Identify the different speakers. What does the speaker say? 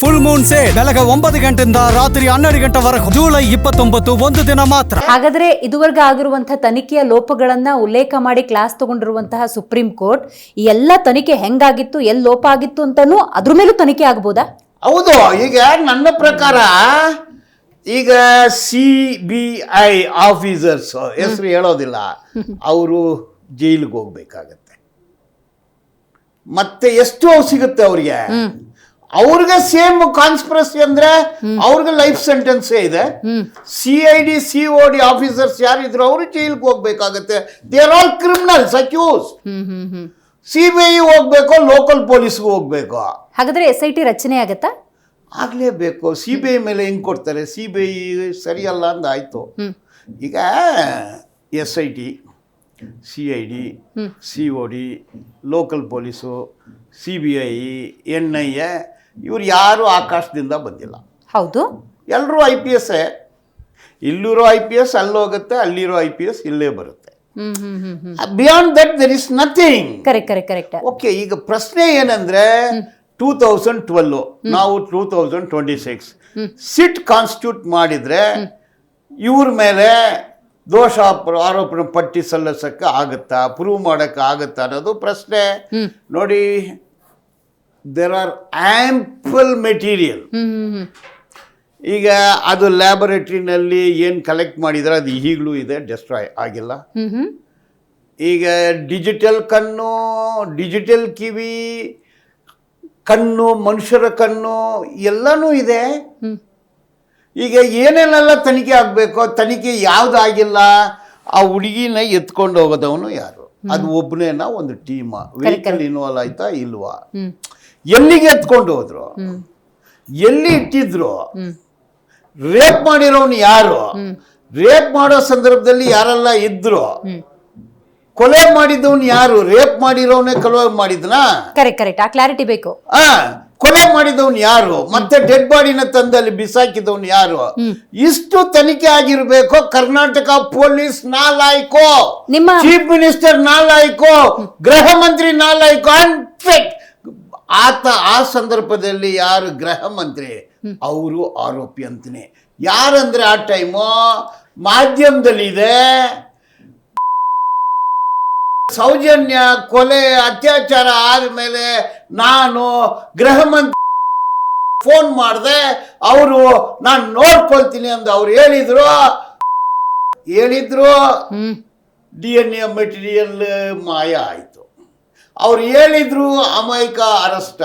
Speaker 1: Full Moon sale ಬೆಳಗ್ಗೆ 9 ಗಂಟೆಯಿಂದ ರಾತ್ರಿ 12 ಗಂಟೆವರೆಗೂ ಜುಲೈ 29 ಒಂದು ದಿನ ಮಾತ್ರ.
Speaker 2: ಹಾಗಾದ್ರೆ ಇದುವರೆಗೆ ಆಗಿರುವಂತಹ ತನಿಖೆಯ ಲೋಪಗಳನ್ನ ಉಲ್ಲೇಖ ಮಾಡಿ ಕ್ಲಾಸ್ ತಗೊಂಡಿರುವಂತಹ ಸುಪ್ರೀಂ ಕೋರ್ಟ್ ಈ ಎಲ್ಲ ತನಿಖೆ ಹೆಂಗಾಗಿತ್ತು ಎಲ್ಲಿ ಲೋಪ ಆಗಿತ್ತು ಅಂತಾನೂ ಅದ್ರ ಮೇಲೂ ತನಿಖೆ ಆಗ್ಬೋದಾ?
Speaker 3: ಹೌದು. ಈಗ ನನ್ನ ಪ್ರಕಾರ ಈಗ CBI ಆಫೀಸರ್ಸ್ ಹೆಸರು ಹೇಳೋದಿಲ್ಲ, ಅವರು ಜೈಲಿಗೆ ಹೋಗ್ಬೇಕಾಗತ್ತೆ. ಮತ್ತೆ ಎಷ್ಟು ಸಿಗುತ್ತೆ ಅವ್ರಿಗೆ? ಅವ್ರಿಗೆ ಸೇಮ್ ಕಾನ್ಸ್ಪಿರಸಿ ಅಂದ್ರೆ ಅವ್ರಿಗೆ ಲೈಫ್ ಸೆಂಟೆನ್ಸೇ ಇದೆ. CID COD ಆಫೀಸರ್ಸ್ ಯಾರಿದ್ರು ಅವರು ಜೈಲಿಗೆ ಹೋಗ್ಬೇಕಾಗತ್ತೆ. They are all criminals accuse. CBI ಹೋಗ್ಬೇಕು, ಲೋಕಲ್ ಪೊಲೀಸ್ಗೂ ಹೋಗ್ಬೇಕು.
Speaker 2: ಹಾಗಾದ್ರೆ SIT ರಚನೆ ಆಗತ್ತಾ?
Speaker 3: ಆಗ್ಲೇಬೇಕು. CBI ಮೇಲೆ ಹೆಂಗ್ ಕೊಡ್ತಾರೆ? CBI ಸರಿಯಲ್ಲ ಅಂದ ಆಯ್ತು. ಈಗ SIT CID COD local police CBI NIA ಇವ್ರು ಯಾರು ಆಕಾಶದಿಂದ ಬಂದಿಲ್ಲ.
Speaker 2: ಹೌದು,
Speaker 3: ಎಲ್ಲರೂ IPS. ಇಲ್ಲಿರೋ IPS ಅಲ್ಲೋಗುತ್ತೆ, ಅಲ್ಲಿರೋ IPS ಇಲ್ಲೇ ಬರುತ್ತೆ. Beyond that there is nothing.
Speaker 2: Correct.
Speaker 3: Okay, ಈಗ ಪ್ರಶ್ನೆ ಏನಂದ್ರೆ 2012 ನಾವು 2026 ಸಿಟ್ ಕಾನ್ಸ್ಟಿಟ್ಯೂಟ್ ಮಾಡಿದ್ರೆ ಇವ್ರ ಮೇಲೆ ದೋಷ ಆರೋಪಣ ಪಟ್ಟಿ ಸಲ್ಲಿಸಕ್ಕೆ ಆಗುತ್ತಾ, ಪ್ರೂವ್ ಮಾಡಕ್ಕೆ ಆಗುತ್ತಾ ಅನ್ನೋದು ಪ್ರಶ್ನೆ. ನೋಡಿ, ದೇರ್ ಆರ್ ಆಂಪಲ್ ಮೆಟೀರಿಯಲ್. ಈಗ ಅದು ಲ್ಯಾಬೊರೇಟರಿನಲ್ಲಿ ಏನು ಕಲೆಕ್ಟ್ ಮಾಡಿದ್ರೆ ಅದು ಈಗಲೂ ಇದೆ, ಡೆಸ್ಟ್ರಾಯ್ ಆಗಿಲ್ಲ. ಈಗ ಡಿಜಿಟಲ್ ಕಣ್ಣು, ಡಿಜಿಟಲ್ ಕಿವಿ, ಕಣ್ಣು, ಮನುಷ್ಯರ ಕಣ್ಣು ಎಲ್ಲನೂ ಇದೆ. ಈಗ ಏನೇನೆಲ್ಲ ತನಿಖೆ ಆಗಬೇಕೋ ತನಿಖೆ ಯಾವುದಾಗಿಲ್ಲ. ಆ ಹುಡುಗಿನ ಎತ್ಕೊಂಡು ಹೋಗೋದವನು ಯಾರು? ಅದು ಒಬ್ಬನೇನ ಒಂದು ಟೀಮ? ವೆಹಿಕಲ್ ಇನ್ವಾಲ್ವ್ ಆಯ್ತಾ ಇಲ್ವಾ? ಎಲ್ಲಿಗೆ ಎತ್ಕೊಂಡು ಹೋದ್ರು? ಎಲ್ಲಿ ಇಟ್ಟಿದ್ರು? ರೇಪ್ ಮಾಡಿರೋನು ಯಾರು? ರೇಪ್ ಮಾಡೋ ಸಂದರ್ಭದಲ್ಲಿ ಯಾರೆಲ್ಲ ಇದ್ರು? ಕೊಲೆ ಮಾಡಿದವನು ಯಾರು? ರೇಪ್ ಮಾಡಿರೋನೇ ಕೊಲೆ ಮಾಡಿದ್ನಾ?
Speaker 2: ಕರೆಕ್ಟ್. ಆ ಕ್ಲಾರಿಟಿ ಬೇಕು.
Speaker 3: ಕೊಲೆ ಮಾಡಿದವನು ಯಾರು? ಮತ್ತೆ ಡೆಡ್ ಬಾಡಿನ ತಂದಲ್ಲಿ ಬಿಸಾಕಿದವನು ಯಾರು? ಇಷ್ಟು ತನಿಖೆ ಆಗಿರ್ಬೇಕು. ಕರ್ನಾಟಕ ಪೊಲೀಸ್ ನಾಲಾಯ್ಕೋ, ನಿಮ್ಮ ಚೀಫ್ ಮಿನಿಸ್ಟರ್ ನಾಲಾಯ್ಕೋ, ಗೃಹ ಮಂತ್ರಿ ನಾಲಾಯ್ಕೋ. ಅನ್ಫಿಟ್ ಆತ ಆ ಸಂದರ್ಭದಲ್ಲಿ ಯಾರು ಗೃಹ ಮಂತ್ರಿ ಅವರು ಆರೋಪಿ ಅಂತೀನಿ. ಯಾರಂದ್ರೆ ಆ ಟೈಮು ಮಾಧ್ಯಮದಲ್ಲಿ ಇದೆ. ಸೌಜನ್ಯ ಕೊಲೆ ಅತ್ಯಾಚಾರ ಆದಮೇಲೆ ನಾನು ಗೃಹ ಮಂತ್ರಿ ಫೋನ್ ಮಾಡಿದೆ, ಅವರು ನಾನು ನೋಡ್ಕೊಳ್ತೀನಿ ಅಂತ ಅವ್ರು ಹೇಳಿದ್ರು. DNA ಮೆಟೀರಿಯಲ್ ಮಾಯ ಆಯಿತು. ಅವ್ರು ಹೇಳಿದ್ರು, ಅಮಾಯಕ ಅರೆಸ್ಟ್.